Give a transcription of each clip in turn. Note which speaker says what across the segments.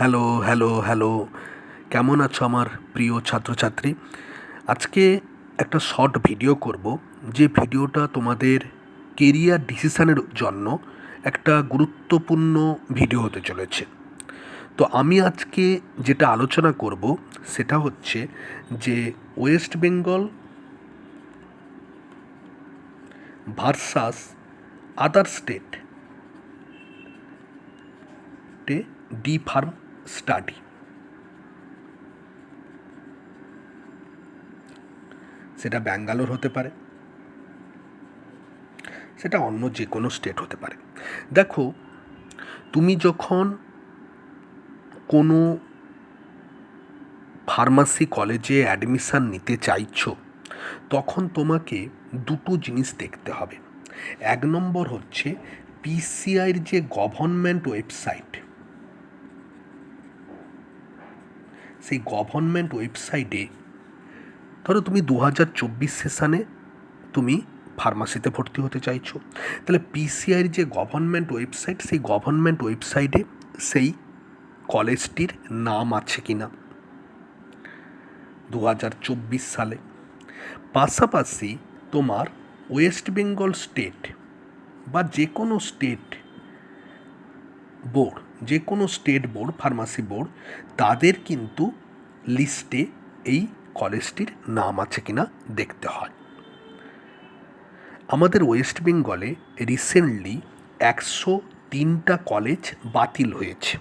Speaker 1: Hello, hello, hello. কেমন আছো আমার প্রিয় ছাত্রছাত্রী? আজকে একটা শর্ট ভিডিও করব, যে ভিডিওটা তোমাদের কেরিয়ার ডিসিশনের জন্য একটা গুরুত্বপূর্ণ ভিডিও হতে চলেছে। তো আমি আজকে যেটা আলোচনা করব সেটা হচ্ছে যে ওয়েস্ট বেঙ্গল ভার্সাস আদার স্টেটে ডি ফার্ম স্টাডি। সেটা ব্যাঙ্গালোর হতে পারে, সেটা অন্য যে কোনো স্টেট হতে পারে। দেখো, তুমি যখন কোনো ফার্মাসি কলেজে অ্যাডমিশান নিতে চাইছো, তখন তোমাকে দুটো জিনিস দেখতে হবে। এক নম্বর হচ্ছে পিসিআইয়ের যে গভর্নমেন্ট ওয়েবসাইট, সেই গভর্নমেন্ট ওয়েবসাইটে ধরো তুমি 2024 সেশনে তুমি ফার্মাসিতে ভর্তি হতে চাইছো, তাহলে পিসিআইয়ের যে গভর্নমেন্ট ওয়েবসাইট, সেই গভর্নমেন্ট ওয়েবসাইটে সেই কলেজটির নাম আছে কি না 2024 সালে। পাশাপাশি তোমার ওয়েস্ট বেঙ্গল স্টেট বা যে কোনো স্টেট বোর্ড, যে কোনো স্টেট বোর্ড, ফার্মাসি বোর্ড, তাদের কিন্তু লিস্টে এই কলেজটির নাম আছে কিনা দেখতে হয়। আমাদের ওয়েস্ট বেঙ্গলে রিসেন্টলি 103টা কলেজ বাতিল হয়েছে।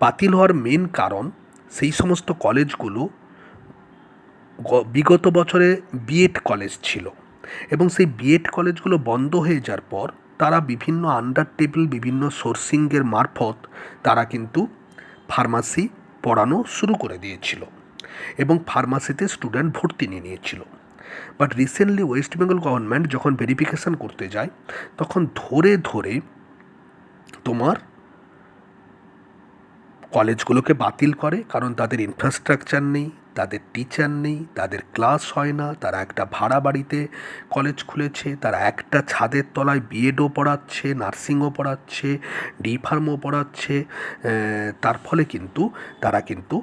Speaker 1: বাতিল হওয়ার মেন কারণ, সেই সমস্ত কলেজগুলো বিগত বছরে বিএড কলেজ ছিল, এবং সেই বিএড কলেজগুলো বন্ধ হয়ে যাওয়ার পর তারা বিভিন্ন আন্ডার টেবিল, বিভিন্ন সোর্সিংয়ের মারফত তারা কিন্তু ফার্মাসি পড়ানো শুরু করে দিয়েছিল এবং ফার্মাসিতে স্টুডেন্ট ভর্তি নিয়ে নিয়েছিল। But recently West Bengal government যখন ভেরিফিকেশান করতে যায়, তখন ধরে ধরে তোমার কলেজগুলোকে বাতিল করে, কারণ তাদের ইনফ্রাস্ট্রাকচার নেই, তাদের টিচার নেই, তাদের ক্লাস হয় না, তারা একটা ভাড়া বাড়িতে কলেজ খুলেছে, তারা একটা ছাদের তলায় বিএডও পড়াচ্ছে, নার্সিংও পড়াচ্ছে, ডি ফার্মও পড়াচ্ছে। তার ফলে কিন্তু তারা কিন্তু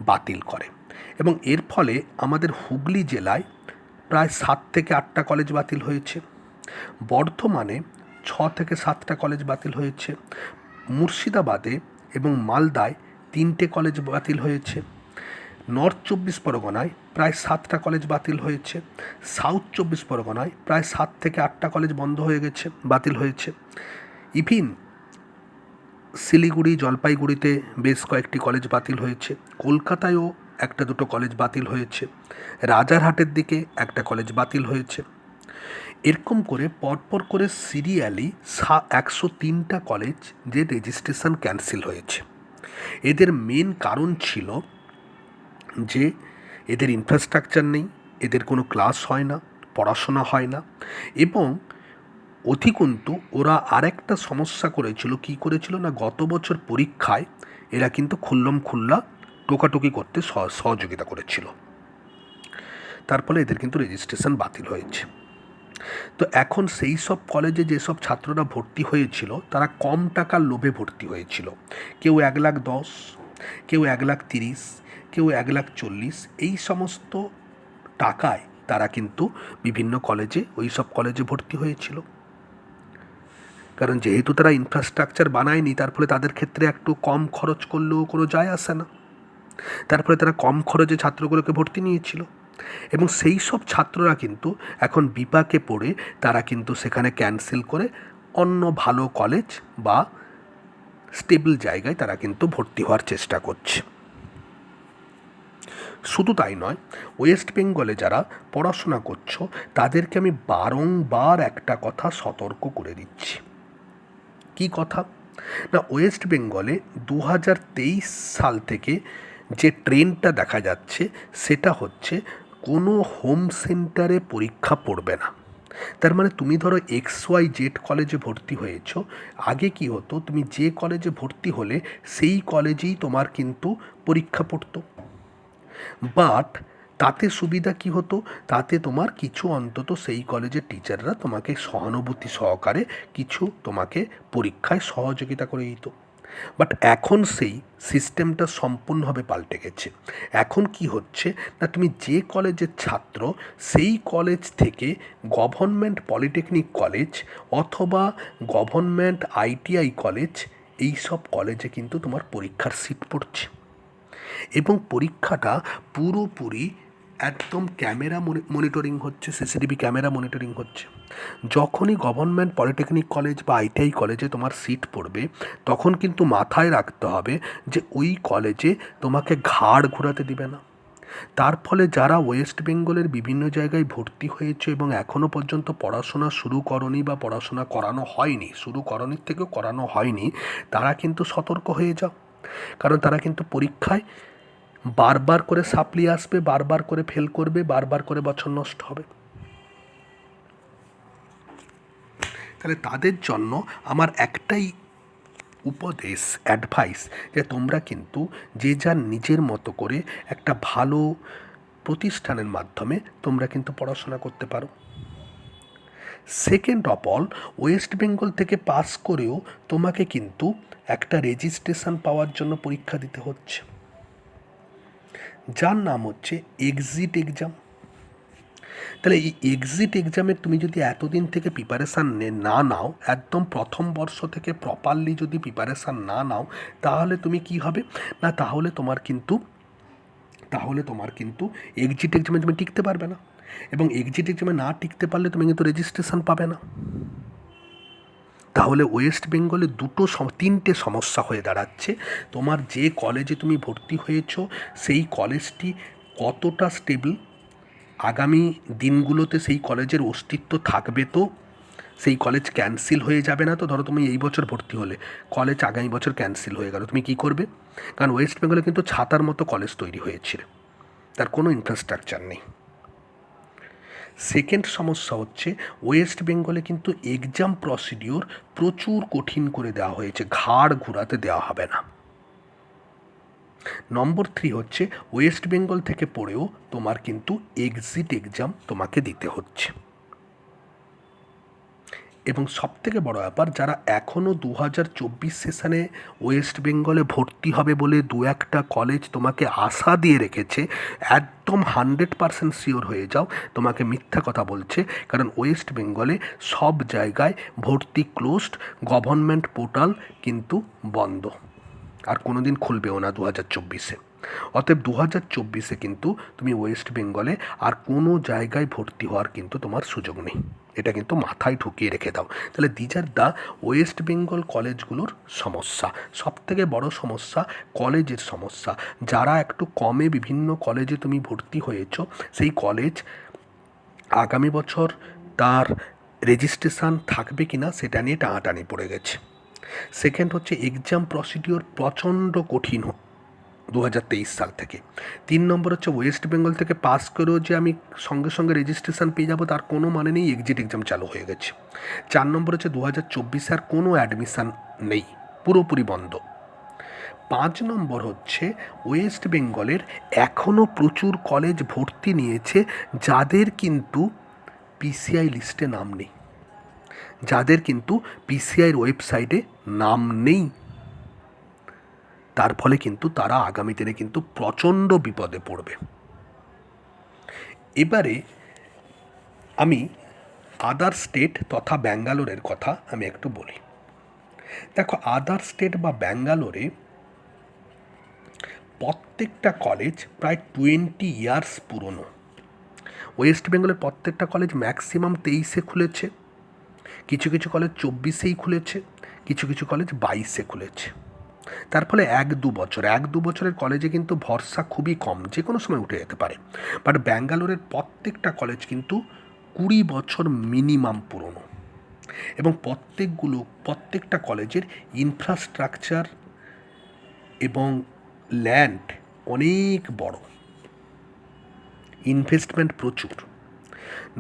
Speaker 1: বাতিল করে, এবং এর ফলে আমাদের হুগলি জেলায় প্রায় 7 থেকে 8টা কলেজ বাতিল হয়েছে, বর্ধমানে 6 থেকে 7টা কলেজ বাতিল হয়েছে, মুর্শিদাবাদে এবং মালদায় 3টে কলেজ বাতিল হয়েছে, নর্থ 24 পরগনায় প্রায় 7টা কলেজ বাতিল হয়েছে, সাউথ 24 পরগনায় প্রায় 7 থেকে 8টা কলেজ বন্ধ হয়ে গেছে, বাতিল হয়েছে। ইভিন শিলিগুড়ি, জলপাইগুড়িতে বেশ কয়েকটি কলেজ বাতিল হয়েছে, কলকাতায়ও একটা দুটো কলেজ বাতিল হয়েছে, রাজারহাটের দিকে একটা কলেজ বাতিল হয়েছে। এরকম করে পরপর করে সিরিয়ালি 103টা কলেজ যে রেজিস্ট্রেশন ক্যান্সেল হয়েছে। এদের মেন কারণ ছিল যে এদের ইনফ্রাস্ট্রাকচার নেই, এদের কোনো ক্লাস হয় না, পড়াশোনা হয় না, এবং অধিকন্তু ওরা আরেকটা সমস্যা করেছিল। কি করেছিল না, গত বছর পরীক্ষায় এরা কিন্তু খুল্লম খুল্লা টোকাটুকি করতে সহযোগিতা করেছিল, তার ফলে এদের কিন্তু রেজিস্ট্রেশন বাতিল হয়েছে। তো এখন সেই সব কলেজে যেসব ছাত্ররা ভর্তি হয়েছিল, তারা কম টাকার লোভে ভর্তি হয়েছিল। কেউ 1,10,000, কেউ 1,30,000, কেউ 1,40,000, এই সমস্ত টাকায় তারা কিন্তু বিভিন্ন কলেজে, ওই সব কলেজে ভর্তি হয়েছিল। কারণ যেহেতু তারা ইনফ্রাস্ট্রাকচার বানায়নি, তার ফলে তাদের ক্ষেত্রে একটু কম খরচ করলেও কোনো যায় আসে না, তারপরে তারা কম খরচে ছাত্রগুলোকে ভর্তি নিয়েছিল, এবং সেই সব ছাত্ররা কিন্তু এখন বিপাকে পড়ে তারা কিন্তু সেখানে ক্যান্সেল করে অন্য ভালো কলেজ বা স্টেবল জায়গায় তারা কিন্তু ভর্তি হওয়ার চেষ্টা করছে। শুধু তাই নয়, ওয়েস্ট বেঙ্গলে যারা পড়াশোনা করছো তাদেরকে আমি বারংবার একটা কথা সতর্ক করে দিচ্ছি। কি কথা না, ওয়েস্ট বেঙ্গলে 2023 সাল থেকে যে ট্রেন্ডটা দেখা যাচ্ছে, সেটা হচ্ছে কোনো হোম সেন্টারে পরীক্ষা পড়বে না। তার মানে তুমি ধরো XYZ কলেজে ভর্তি হয়েছ, আগে কি হতো, তুমি যে কলেজে ভর্তি হলে সেই কলেজেই তোমার কিন্তু পরীক্ষা পড়তো। বাট তাতে সুবিধা কি হতো, তাতে তোমার কিছু অন্তত সেই কলেজের টিচাররা তোমাকে সহানুভূতি সহকারে কিছু তোমাকে পরীক্ষায় সহযোগিতা করে দিত। বাট এখন সেই সিস্টেমটা সম্পূর্ণভাবে পাল্টে গেছে। এখন কি হচ্ছে না, তুমি যে কলেজের ছাত্র সেই কলেজ থেকে গভর্নমেন্ট পলিটেকনিক কলেজ অথবা গভর্নমেন্ট আইটিআই কলেজ, এই সব কলেজে কিন্তু তোমার পরীক্ষার সিট পড়ছে এবং পরীক্ষাটা পুরোপুরি একদম ক্যামেরা মনিটরিং হচ্ছে, সিসিটিভি ক্যামেরা মনিটরিং হচ্ছে। যখনই গভর্নমেন্ট পলিটেকনিক কলেজ বা আইটিআই কলেজে তোমার সিট পড়বে, তখন কিন্তু মাথায় রাখতে হবে যে ওই কলেজে তোমাকে ঘাড় ঘোরাতে দিবে না। তার ফলে যারা ওয়েস্ট বেঙ্গলের বিভিন্ন জায়গায় ভর্তি হয়েছে এবং এখনও পর্যন্ত পড়াশোনা শুরু করনি বা পড়াশোনা করানো হয়নি, শুরু করনির থেকেও করানো হয়নি, তারা কিন্তু সতর্ক হয়ে যাও। কারণ তারা কিন্তু পরীক্ষায় বারবার করে সাপ্লি আসবে, বারবার করে ফেল করবে, বারবার করে বছর নষ্ট হবে। তাহলে তাদের জন্য আমার একটাই উপদেশ, অ্যাডভাইস, যে তোমরা কিন্তু যে যার নিজের মতো করে একটা ভালো প্রতিষ্ঠানের মাধ্যমে তোমরা কিন্তু পড়াশোনা করতে পারো। Second of all, West Bengal থেকে পাস করেও তোমাকে কিন্তু একটা রেজিস্ট্রেশন পাওয়ার জন্য পরীক্ষা দিতে হচ্ছে, যার নাম হচ্ছে এক্সিট এক্সাম। তাহলে এই এক্সিট এক্সামের তুমি যদি এতদিন থেকে প্রিপারেশান না নাও, একদম প্রথম বর্ষ থেকে প্রপারলি যদি প্রিপারেশান না নাও, তাহলে তুমি কি হবে না, তাহলে তোমার কিন্তু এক্সিট এক্সামে তুমি টিকতে পারবে না, এবং এক্সিট এক্সামে না টিকতে পারলে তুমি কিন্তু রেজিস্ট্রেশন পাবে না। তাহলে ওয়েস্ট বেঙ্গলে তিনটে সমস্যা হয়ে দাঁড়াচ্ছে। তোমার যে কলেজে তুমি ভর্তি হয়েছো সেই কলেজটি কতটা স্টেবল, আগামী দিনগুলোতে সেই কলেজের অস্তিত্ব থাকবে, তো সেই কলেজ ক্যান্সেল হয়ে যাবে না তো? ধরো তুমি এই বছর ভর্তি হলে, কলেজ আগামী বছর ক্যান্সেল হয়ে গেল, তুমি কি করবে? কারণ ওয়েস্ট বেঙ্গলে কিন্তু ছাতার মতো কলেজ তৈরি হয়েছিল, তার কোনো ইনফ্রাস্ট্রাকচার নেই। সেকেন্ড সমস্যা হচ্ছে ওয়েস্ট বেঙ্গলে কিন্তু এক্সাম প্রসিডিওর প্রচুর কঠিন করে দেওয়া হয়েছে, ঘাড় ঘোরাতে দেওয়া হবে না। নম্বর 3 হচ্ছে ওয়েস্ট বেঙ্গল থেকে পড়েও তোমার কিন্তু এক্সিট এক্সাম তোমাকে দিতে হচ্ছে। এবং সবথেকে বড় ব্যাপার, যারা এখনও 2024 সেশনে ওয়েস্ট বেঙ্গলে ভর্তি হবে বলে দু একটা কলেজ তোমাকে আশা দিয়ে রেখেছে, একদম 100% শিওর হয়ে যাও, তোমাকে মিথ্যা কথা বলছে। কারণ ওয়েস্ট বেঙ্গলে সব জায়গায় ভর্তি ক্লোজড, গভর্নমেন্ট পোর্টাল কিন্তু বন্ধ, আর কোনো দিন খুলবেও না 2024-এ। অতএব 2024-এ কিন্তু তুমি ওয়েস্ট বেঙ্গলে আর কোনো জায়গায় ভর্তি হওয়ার কিন্তু তোমার সুযোগ নেই, এটা কিন্তু মাথায় ঢুকিয়ে রেখে দাও। তাহলে these are the West Bengal কলেজগুলোর সমস্যা। সবথেকে বড় সমস্যা কলেজের সমস্যা। যারা একটু কমে বিভিন্ন কলেজে তুমি ভর্তি হয়েছো, সেই কলেজ আগামী বছর তার রেজিস্ট্রেশন থাকবে কি না সেটা নিয়ে টানাটানি পড়ে গেছে। সেকেন্ড হচ্ছে এক্সাম প্রসিডিওর প্রচণ্ড কঠিন 2023 সাল থেকে। 3 নম্বর হচ্ছে ওয়েস্ট বেঙ্গল থেকে পাস করেও যে আমি সঙ্গে সঙ্গে রেজিস্ট্রেশন পেয়ে যাবো তার কোনো মানে নেই, এক্সিট এক্সাম চালু হয়ে গেছে। 4 নম্বর হচ্ছে 2024 আর কোনো অ্যাডমিশান নেই, পুরোপুরি বন্ধ। 5 নম্বর হচ্ছে ওয়েস্ট বেঙ্গলের এখনও প্রচুর কলেজ ভর্তি নিয়েছে যাদের কিন্তু পিসিআই লিস্টে নাম নেই, যাদের কিন্তু পিসিআইয়ের ওয়েবসাইটে নাম নেই। তার ফলে কিন্তু তারা আগামী দিনে কিন্তু প্রচণ্ড বিপদে পড়বে। এবারে আমি আদার স্টেট তথা ব্যাঙ্গালোরের কথা আমি একটু বলি। দেখো, আদার স্টেট বা ব্যাঙ্গালোরে প্রত্যেকটা কলেজ প্রায় 20 ইয়ার্স পুরনো। ওয়েস্ট বেঙ্গলের প্রত্যেকটা কলেজ ম্যাক্সিমাম 23-এ খুলেছে, কিছু কিছু কলেজ 24-এই খুলেছে, কিছু কিছু কলেজ 22-এ খুলেছে। তার ফলে 1-2 বছরের কলেজে কিন্তু ভরসা খুবই কম, যে কোনো সময় উঠে যেতে পারে। বাট ব্যাঙ্গালোরের প্রত্যেকটা কলেজ কিন্তু 20 বছর মিনিমাম পুরনো, এবং প্রত্যেকটা কলেজের ইনফ্রাস্ট্রাকচার এবং ল্যান্ড অনেক বড়, ইনভেস্টমেন্ট প্রচুর।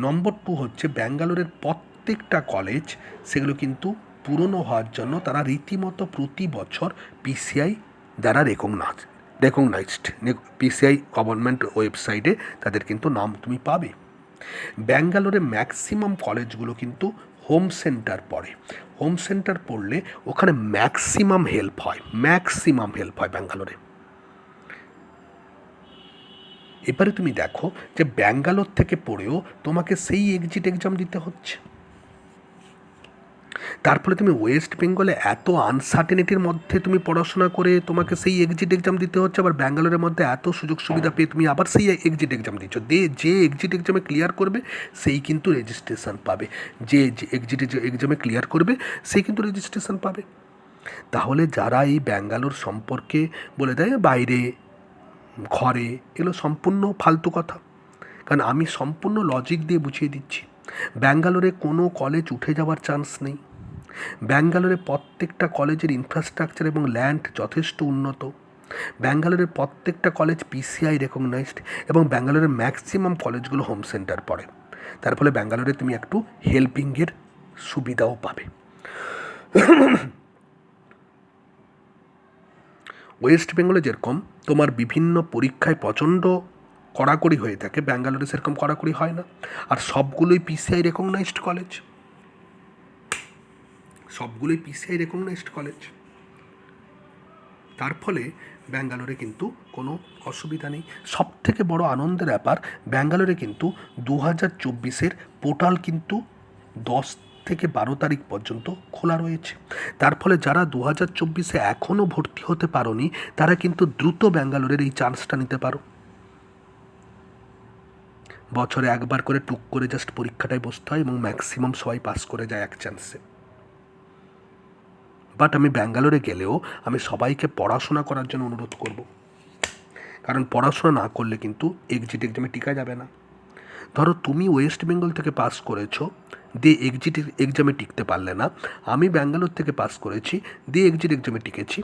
Speaker 1: নম্বর 2 হচ্ছে ব্যাঙ্গালোরের প্রত্যেকটা কলেজ সেগুলো কিন্তু পুরনো হওয়ার জন্য তারা রীতিমতো প্রতি বছর পিসিআই দ্বারা রেকগনাইজড, পিসিআই গভর্নমেন্ট ওয়েবসাইটে তাদের কিন্তু নাম তুমি পাবে। ব্যাঙ্গালোরে ম্যাক্সিমাম কলেজগুলো কিন্তু হোম সেন্টার পড়ে। হোম সেন্টার পড়লে ওখানে ম্যাক্সিমাম হেল্প হয় ব্যাঙ্গালোরে। এবারে তুমি দেখো যে ব্যাঙ্গালোর থেকে পড়েও তোমাকে সেই এক্সিট এক্সাম দিতে হচ্ছে। তার ফলে তুমি ওয়েস্ট বেঙ্গলে এত আনসার্টেনিটির মধ্যে তুমি পড়াশোনা করে তোমাকে সেই এক্সিট এক্সাম দিতে হচ্ছে, আবার ব্যাঙ্গালোরের মধ্যে এত সুযোগ সুবিধা পেয়ে তুমি আবার সেই এক্সিট এক্সাম দিচ্ছ। যে এক্সিট এক্সামে ক্লিয়ার করবে সেই কিন্তু রেজিস্ট্রেশন পাবে, যে এক্সিট এক্সামে ক্লিয়ার করবে সেই কিন্তু রেজিস্ট্রেশন পাবে। তাহলে যারা এই ব্যাঙ্গালোর সম্পর্কে বলে দেয় বাইরে ঘরে, এগুলো সম্পূর্ণ ফালতু কথা। কারণ আমি সম্পূর্ণ লজিক দিয়ে বুঝিয়ে দিচ্ছি। ব্যাঙ্গালোরে কোনো কলেজ উঠে যাওয়ার চান্স নেই। ব্যাঙ্গালোরে প্রত্যেকটা কলেজের ইনফ্রাস্ট্রাকচার এবং ল্যান্ড যথেষ্ট উন্নত। ব্যাঙ্গালোরের প্রত্যেকটা কলেজ পিসিআই রেকগনাইজড এবং ব্যাঙ্গালোরের ম্যাক্সিমাম কলেজগুলো হোম সেন্টার পড়ে। তার ফলে ব্যাঙ্গালোরে তুমি একটু হেল্পিংয়ের সুবিধাও পাবে। ওয়েস্ট বেঙ্গলে যেরকম তোমার বিভিন্ন পরীক্ষায় প্রচণ্ড কড়াকড়ি হয়ে থাকে, ব্যাঙ্গালোরে সেরকম কড়াকড়ি হয় না। আর সবগুলোই পিসিআই রেকগনাইজড কলেজ। তার ফলে ব্যাঙ্গালোরে কিন্তু কোনো অসুবিধা নেই। সব থেকে বড় আনন্দের ব্যাপার, ব্যাঙ্গালোরে কিন্তু 2024 পোর্টাল কিন্তু 10 থেকে 12 তারিখ পর্যন্ত খোলা রয়েছে। তার ফলে যারা 2024 এখনও ভর্তি হতে পারোনি তারা কিন্তু দ্রুত ব্যাঙ্গালোরের এই চান্সটা নিতে পারো। বছরে একবার করে টুক করে জাস্ট পরীক্ষাটায় বসতে হয় এবং ম্যাক্সিমাম সবাই পাস করে যায় এক চান্সে। বাট আমি ব্যাঙ্গালোরে গেলেও আমি সবাইকে পড়াশোনা করার জন্য অনুরোধ করব, কারণ পড়াশোনা না করলে কিন্তু এক্সিট এক্সামে টিকা যাবে না। ধরো তুমি ওয়েস্ট বেঙ্গল থেকে পাস করেছো, দিয়ে এক্সিট এক্সামে টিকতে পারলে না। আমি ব্যাঙ্গালোর থেকে পাস করেছি, দিয়ে এক্সিট এক্সামে টিকেছি,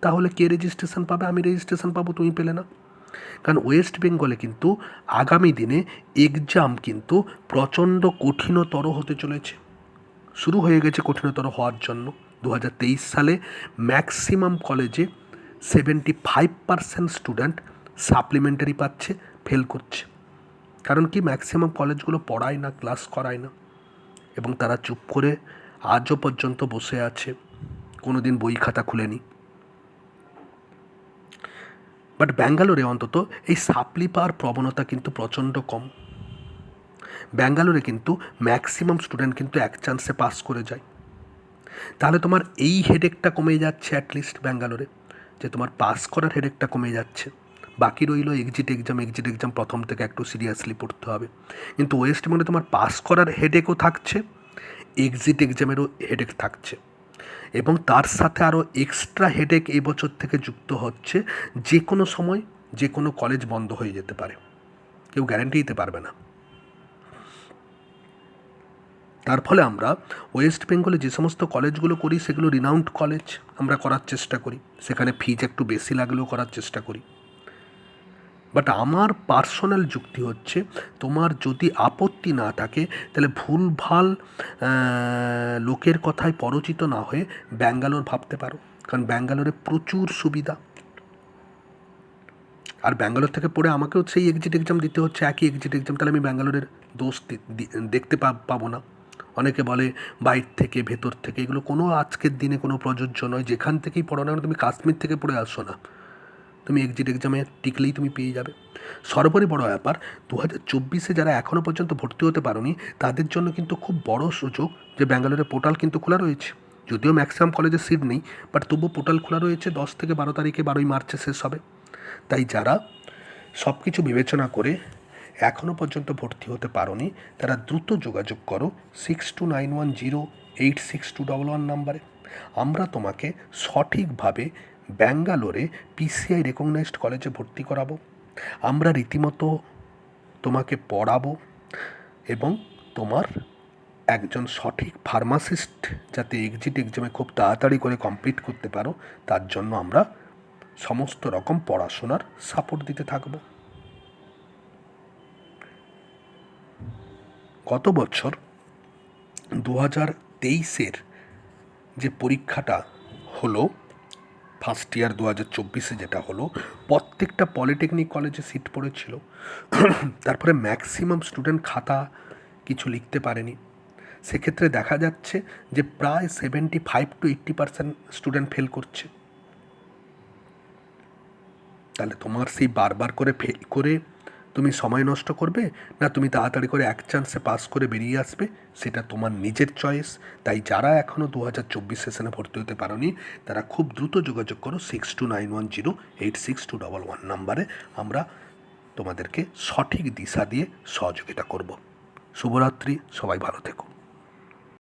Speaker 1: তাহলে কে রেজিস্ট্রেশন পাবে? আমি রেজিস্ট্রেশন পাবো, তুমি পেলে না। কারণ ওয়েস্ট বেঙ্গলে কিন্তু আগামী দিনে এক্সাম কিন্তু প্রচণ্ড কঠিনতর হতে চলেছে, শুরু হয়ে গেছে কঠিনতর হওয়ার জন্য। 2023 সালে ম্যাক্সিমাম কলেজে 75% স্টুডেন্ট সাপ্লিমেন্টারি পাচ্ছে, ফেল করছে। কারণ কি, ম্যাক্সিমাম কলেজগুলো পড়ায় না, ক্লাস করায় না, এবং তারা চুপ করে আজও পর্যন্ত বসে আছে, কোনো দিন বই খাতা খুলেনি। বাট ব্যাঙ্গালোরে অন্তত এই সাপ্লি পাওয়ার প্রবণতা কিন্তু প্রচণ্ড কম। ব্যাঙ্গালোরে কিন্তু ম্যাক্সিমাম স্টুডেন্ট কিন্তু এক চান্সে পাস করে যায়। তাহলে তোমার এই হেডেকটা কমে যাচ্ছে অ্যাটলিস্ট ব্যাঙ্গালোরে, যে তোমার পাস করার হেডেকটা কমে যাচ্ছে। বাকি রইল এক্সিট এক্সাম প্রথম থেকে একটু সিরিয়াসলি পড়তে হবে। কিন্তু ওয়েস্ট বেঙ্গলে তোমার পাস করার হেডেকও থাকছে, এক্সিট এক্সামেরও হেডেক থাকছে, এবং তার সাথে আরও এক্সট্রা হেডেক এবছর থেকে যুক্ত হচ্ছে। যে কোনো সময় যে কোনো কলেজ বন্ধ হয়ে যেতে পারে, কেউ গ্যারান্টি দিতে পারবে না। তার ফলে আমরা ওয়েস্ট বেঙ্গলে যে সমস্ত কলেজগুলো করি সেগুলো রিনাউন্ড কলেজ আমরা করার চেষ্টা করি, সেখানে ফিজ একটু বেশি লাগলেও করার চেষ্টা করি। বাট আমার পার্সোনাল যুক্তি হচ্ছে, তোমার যদি আপত্তি না থাকে তাহলে ভুলভাল লোকের কথায় পরচিত না হয়ে ব্যাঙ্গালোর ভাবতে পারো, কারণ ব্যাঙ্গালোরে প্রচুর সুবিধা। আর ব্যাঙ্গালোর থেকে পড়ে আমাকেও সেই এক্সিট এক্সাম দিতে হচ্ছে, একই এক্সিট এক্সাম, তাহলে আমি ব্যাঙ্গালোরের দোষ দেখতে পাবো না। অনেকে বলে বাইর থেকে ভেতর থেকে, এগুলো কোনো আজকের দিনে কোনো প্রযোজ্য নয়। যেখান থেকেই পড়ো না, তুমি কাশ্মীর থেকে পড়ে আসো না, তুমি এক্সিট এক্সামে টিকলেই তুমি পেয়ে যাবে। সর্বোপরি বড় ব্যাপার, 2024 যারা এখনও পর্যন্ত ভর্তি হতে পারোনি তাদের জন্য কিন্তু খুব বড় সুযোগ যে ব্যাঙ্গালোরের পোর্টাল কিন্তু খোলা রয়েছে। যদিও ম্যাক্সিমাম কলেজে সিট নেই, বাট তবুও পোর্টাল খোলা রয়েছে। 10 থেকে 12 তারিখে, 12ই মার্চে শেষ হবে। তাই যারা সব কিছু বিবেচনা করে এখনও পর্যন্ত ভর্তি হতে পারোনি তারা দ্রুত যোগাযোগ করো 6291086211 নাম্বারে। আমরা তোমাকে সঠিকভাবে ব্যাঙ্গালোরে পিসিআই রেকগনাইজড কলেজে ভর্তি করাবো। আমরা রীতিমতো তোমাকে পড়াবো এবং তোমার একজন সঠিক ফার্মাসিস্ট যাতে এক্সিট এক্সামে খুব তাড়াতাড়ি করে কমপ্লিট করতে পারো তার জন্য আমরা সমস্ত রকম পড়াশোনার সাপোর্ট দিতে থাকব। গত বছর 2023 যে পরীক্ষাটা হলো, ফার্স্ট ইয়ার 2024 যেটা হলো, প্রত্যেকটা পলিটেকনিক কলেজে সিট পড়েছিল। তারপরে ম্যাক্সিমাম স্টুডেন্ট খাতা কিছু লিখতে পারেনি, সেক্ষেত্রে দেখা যাচ্ছে যে প্রায় 75-80% স্টুডেন্ট ফেল করছে। তাহলে তোমার সেই বারবার করে ফেল করে তুমি সময় নষ্ট করবে, না তুমি তাড়াতাড়ি করে এক চান্সে পাস করে বেরিয়ে আসবে, সেটা তোমার নিজের চয়েস। তাই যারা এখনও 2024 সেশনে ভর্তি হতে পারোনি তারা খুব দ্রুত যোগাযোগ করো 6291086211 নাম্বারে। আমরা তোমাদেরকে সঠিক দিশা দিয়ে সহযোগিতা করব। শুভরাত্রি, সবাই ভালো থেকো।